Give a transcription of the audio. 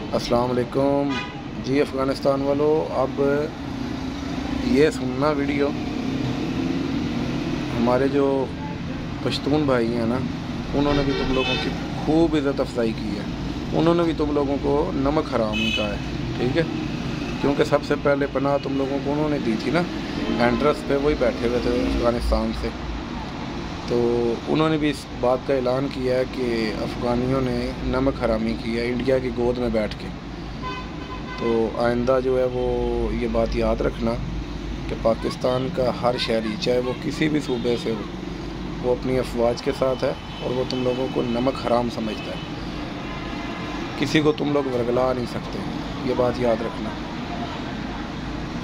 अस्सलाम वालेकुम जी। अफ़गानिस्तान वालों, अब ये सुनना वीडियो, हमारे जो पश्तून भाई हैं ना, उन्होंने भी तुम लोगों की खूब इज़्ज़त अफजाई की है। उन्होंने भी तुम लोगों को नमक हराम कहा है, ठीक है। क्योंकि सबसे पहले पनाह तुम लोगों को उन्होंने दी थी ना, एंट्रेंस पे वही बैठे हुए थे अफ़गानिस्तान से। तो उन्होंने भी इस बात का ऐलान किया है कि अफ़गानियों ने नमक हरामी की है इंडिया की गोद में बैठ के। तो आइंदा जो है वो ये बात याद रखना कि पाकिस्तान का हर शहरी, चाहे वो किसी भी सूबे से हो, वो अपनी अफवाज के साथ है और वो तुम लोगों को नमक हराम समझता है। किसी को तुम लोग वरगला नहीं सकते, ये बात याद रखना।